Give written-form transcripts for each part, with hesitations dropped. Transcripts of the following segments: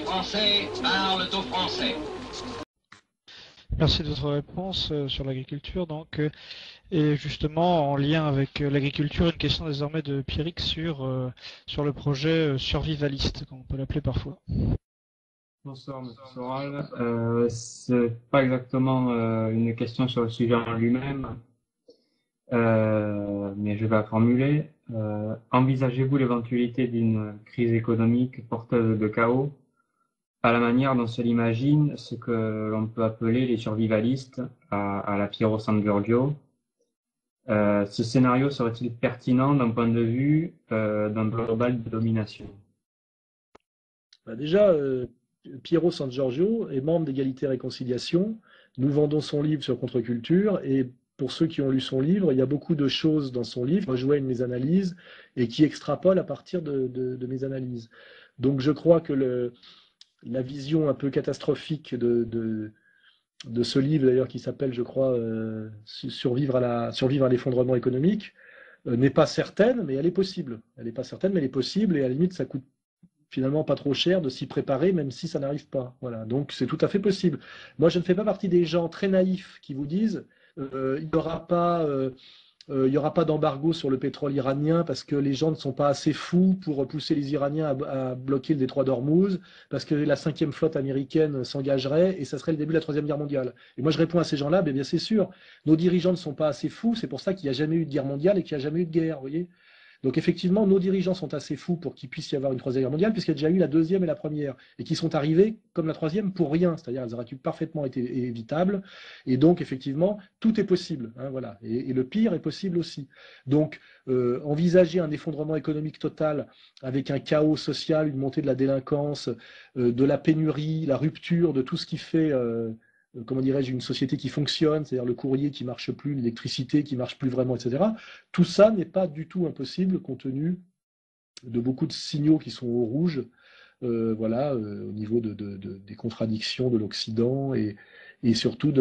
Français parlent aux Français. Merci de votre réponse sur l'agriculture. Et justement, en lien avec l'agriculture, une question désormais de Pierrick sur le projet survivaliste, comme on peut l'appeler parfois. Bonsoir, Monsieur Soral. C'est pas exactement une question sur le sujet en lui-même, mais je vais la formuler. Envisagez-vous l'éventualité d'une crise économique porteuse de chaos, à la manière dont se l'imagine ce que l'on peut appeler les survivalistes à la Piero San Giorgio? Ce scénario serait-il pertinent d'un point de vue d'un global de domination? Déjà, Piero San Giorgio est membre d'Égalité et Réconciliation. Nous vendons son livre sur contre-culture et pour ceux qui ont lu son livre, il y a beaucoup de choses dans son livre qui rejoignent mes analyses et qui extrapolent à partir de mes analyses. Donc je crois que la vision un peu catastrophique de ce livre, d'ailleurs, qui s'appelle, je crois, Survivre à l'effondrement économique, n'est pas certaine, mais elle est possible. Elle n'est pas certaine, mais elle est possible, et à la limite, ça coûte finalement pas trop cher de s'y préparer, même si ça n'arrive pas. Voilà. Donc c'est tout à fait possible. Moi, je ne fais pas partie des gens très naïfs qui vous disent il n'y aura pas d'embargo sur le pétrole iranien parce que les gens ne sont pas assez fous pour pousser les Iraniens à bloquer le détroit d'Ormuz, parce que la 5e flotte américaine s'engagerait et ça serait le début de la 3e guerre mondiale. Et moi, je réponds à ces gens-là, bien c'est sûr, nos dirigeants ne sont pas assez fous, c'est pour ça qu'il n'y a jamais eu de guerre mondiale et qu'il n'y a jamais eu de guerre, vous voyez. Donc effectivement, nos dirigeants sont assez fous pour qu'il puisse y avoir une 3e guerre mondiale, puisqu'il y a déjà eu la 2e et la 1re, et qui sont arrivés comme la 3e pour rien, c'est-à-dire elles auraient parfaitement été évitables, et donc effectivement, tout est possible, hein, voilà. Et le pire est possible aussi. Donc envisager un effondrement économique total avec un chaos social, une montée de la délinquance, de la pénurie, la rupture de tout ce qui fait comment dirais-je, une société qui fonctionne, c'est-à-dire le courrier qui ne marche plus, l'électricité qui ne marche plus vraiment, etc. Tout ça n'est pas du tout impossible compte tenu de beaucoup de signaux qui sont au rouge, voilà, au niveau des contradictions de l'Occident et surtout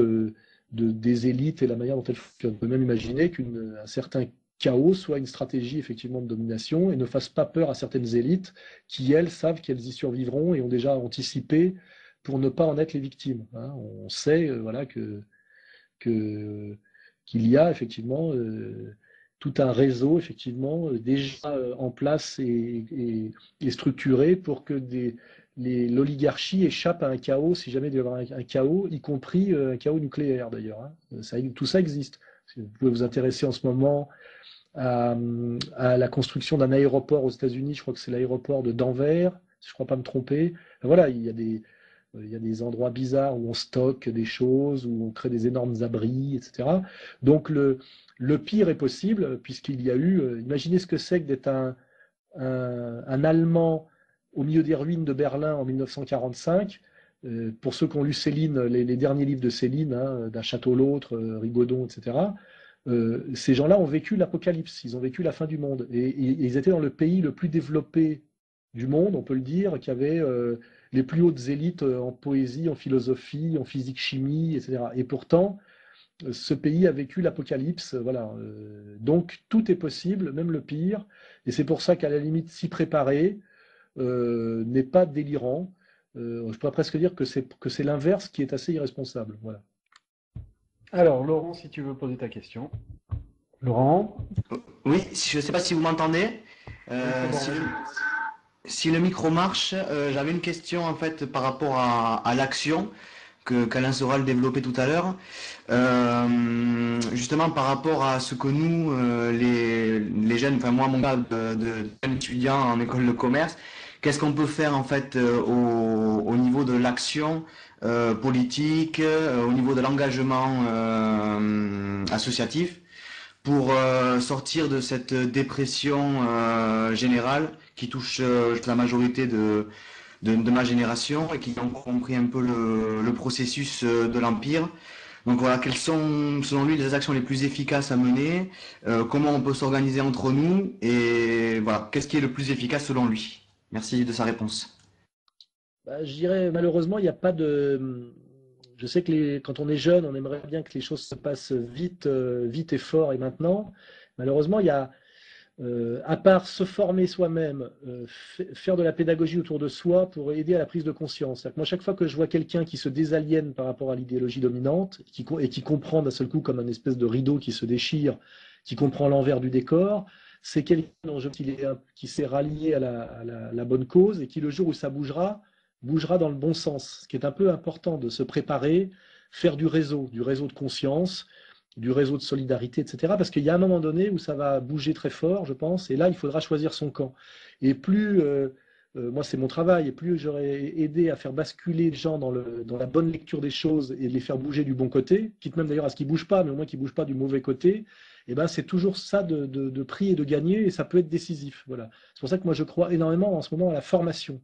des élites et la manière dont elles fonctionnent. On peut même imaginer qu'un certain chaos soit une stratégie effectivement de domination et ne fasse pas peur à certaines élites qui, elles, savent qu'elles y survivront et ont déjà anticipé pour ne pas en être les victimes. Hein. On sait voilà, qu'il y a effectivement tout un réseau effectivement déjà en place et structuré pour que l'oligarchie échappe à un chaos, si jamais il doit y avoir un chaos, y compris un chaos nucléaire d'ailleurs. Hein. Tout ça existe. Vous pouvez vous intéresser en ce moment à la construction d'un aéroport aux États-Unis, je crois que c'est l'aéroport de Denver, si je ne crois pas me tromper. Voilà, il y a des endroits bizarres où on stocke des choses, où on crée des énormes abris, etc. Donc le pire est possible, puisqu'il y a eu, imaginez ce que c'est que d'être un Allemand au milieu des ruines de Berlin en 1945. Pour ceux qui ont lu Céline, les derniers livres de Céline, hein, D'un château l'autre, Rigaudon, etc., ces gens-là ont vécu l'apocalypse, ils ont vécu la fin du monde. Et ils étaient dans le pays le plus développé du monde, on peut le dire, qui avait les plus hautes élites en poésie, en philosophie, en physique-chimie, etc. Et pourtant, ce pays a vécu l'apocalypse. Voilà. Donc, tout est possible, même le pire. Et c'est pour ça qu'à la limite, s'y préparer n'est pas délirant. Je pourrais presque dire que c'est l'inverse qui est assez irresponsable. Voilà. Alors, Laurent, si tu veux poser ta question. Laurent? Oui, je ne sais pas si vous m'entendez. Si le micro marche, j'avais une question en fait par rapport à l'action qu'Alain Soral développait tout à l'heure. Justement par rapport à ce que nous, les jeunes, enfin moi mon cas de jeune étudiant en école de commerce, qu'est-ce qu'on peut faire en fait au niveau de l'action politique, au niveau de l'engagement associatif pour sortir de cette dépression générale qui touche la majorité de ma génération et qui ont compris un peu le processus de l'Empire. Donc voilà, quelles sont selon lui les actions les plus efficaces à mener, comment on peut s'organiser entre nous et voilà, qu'est-ce qui est le plus efficace selon lui? Merci de sa réponse. Je dirais malheureusement, il n'y a pas de... Je sais que quand on est jeune, on aimerait bien que les choses se passent vite, vite et fort et maintenant. Malheureusement, il y a à part se former soi-même, faire de la pédagogie autour de soi pour aider à la prise de conscience. C'est-à-dire que moi, chaque fois que je vois quelqu'un qui se désaliène par rapport à l'idéologie dominante et qui comprend d'un seul coup comme un espèce de rideau qui se déchire, qui comprend l'envers du décor, c'est quelqu'un dont qui s'est rallié à la bonne cause et qui, le jour où ça bougera dans le bon sens. Ce qui est un peu important de se préparer, faire du réseau de conscience, du réseau de solidarité, etc. Parce qu'il y a un moment donné où ça va bouger très fort, je pense, et là, il faudra choisir son camp. Et plus, moi, c'est mon travail, et plus j'aurais aidé à faire basculer les gens dans la bonne lecture des choses et de les faire bouger du bon côté, quitte même d'ailleurs à ce qu'ils ne bougent pas, mais au moins qu'ils ne bougent pas du mauvais côté, et ben, c'est toujours ça de prix et de gagner, et ça peut être décisif. Voilà. C'est pour ça que moi, je crois énormément en ce moment à la formation.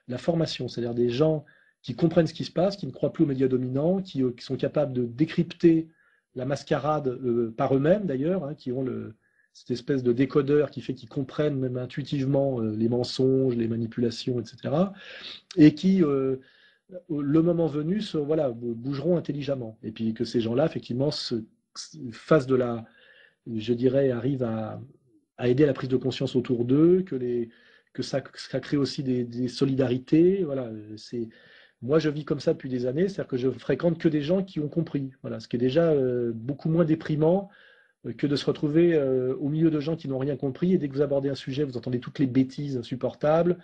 La formation, c'est-à-dire des gens qui comprennent ce qui se passe, qui ne croient plus aux médias dominants, qui sont capables de décrypter la mascarade par eux-mêmes d'ailleurs, hein, qui ont cette espèce de décodeur qui fait qu'ils comprennent même intuitivement les mensonges, les manipulations, etc. Et qui, le moment venu, bougeront intelligemment. Et puis que ces gens-là, effectivement, fassent je dirais, arrivent à aider à la prise de conscience autour d'eux, que ça crée aussi des solidarités. Voilà, moi, je vis comme ça depuis des années, c'est-à-dire que je fréquente que des gens qui ont compris. Voilà, ce qui est déjà beaucoup moins déprimant que de se retrouver au milieu de gens qui n'ont rien compris. Et dès que vous abordez un sujet, vous entendez toutes les bêtises insupportables.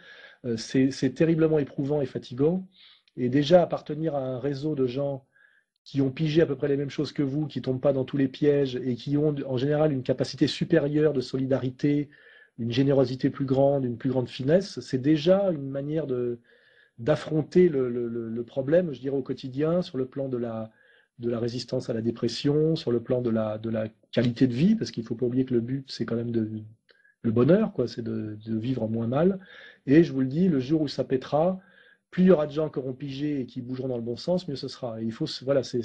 C'est terriblement éprouvant et fatigant. Et déjà, appartenir à un réseau de gens qui ont pigé à peu près les mêmes choses que vous, qui ne tombent pas dans tous les pièges et qui ont en général une capacité supérieure de solidarité, une générosité plus grande, une plus grande finesse, c'est déjà une manière d'affronter le problème, je dirais, au quotidien, sur le plan de la résistance à la dépression, sur le plan de la qualité de vie, parce qu'il ne faut pas oublier que le but, c'est quand même le bonheur, quoi, c'est de vivre moins mal. Et je vous le dis, le jour où ça pètera, plus il y aura de gens qui auront pigé et qui bougeront dans le bon sens, mieux ce sera. Et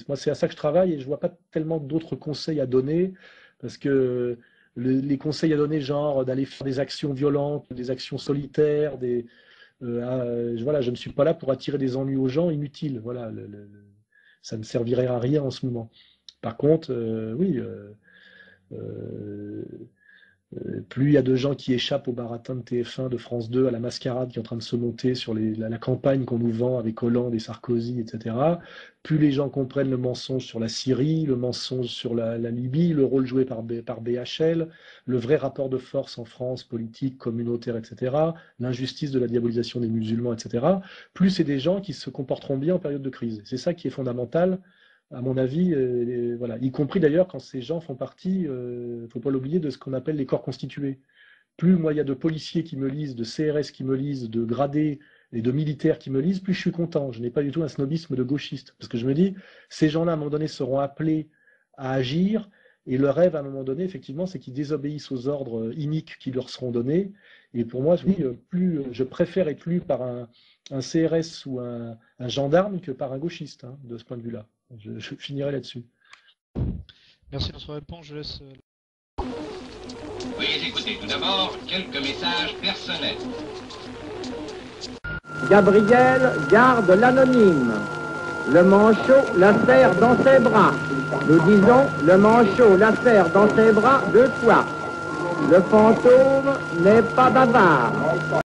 moi, c'est à ça que je travaille et je ne vois pas tellement d'autres conseils à donner, parce que les conseils à donner, genre d'aller faire des actions violentes, des actions solitaires, je ne suis pas là pour attirer des ennuis aux gens inutiles. Voilà, ça ne servirait à rien en ce moment. Par contre, oui, plus il y a de gens qui échappent au baratin de TF1, de France 2, à la mascarade qui est en train de se monter sur la campagne qu'on nous vend avec Hollande et Sarkozy, etc., plus les gens comprennent le mensonge sur la Syrie, le mensonge sur la Libye, le rôle joué par BHL, le vrai rapport de force en France, politique, communautaire, etc., l'injustice de la diabolisation des musulmans, etc., plus c'est des gens qui se comporteront bien en période de crise. C'est ça qui est fondamental, à mon avis, voilà. Y compris d'ailleurs quand ces gens font partie, il ne faut pas l'oublier, de ce qu'on appelle les corps constitués. Plus moi il y a de policiers qui me lisent, de CRS qui me lisent, de gradés et de militaires qui me lisent, plus je suis content. Je n'ai pas du tout un snobisme de gauchiste. Parce que je me dis, ces gens-là, à un moment donné, seront appelés à agir. Et le rêve, à un moment donné, effectivement, c'est qu'ils désobéissent aux ordres iniques qui leur seront donnés. Et pour moi, je préfère être lu par un CRS ou un gendarme que par un gauchiste, hein, de ce point de vue-là. Je finirai là-dessus. Merci de votre réponse. Je laisse. Veuillez écouter tout d'abord quelques messages personnels. Gabriel garde l'anonyme. Le manchot la serre dans ses bras. Nous disons, le manchot la serre dans ses bras 2 fois. Le fantôme n'est pas bavard.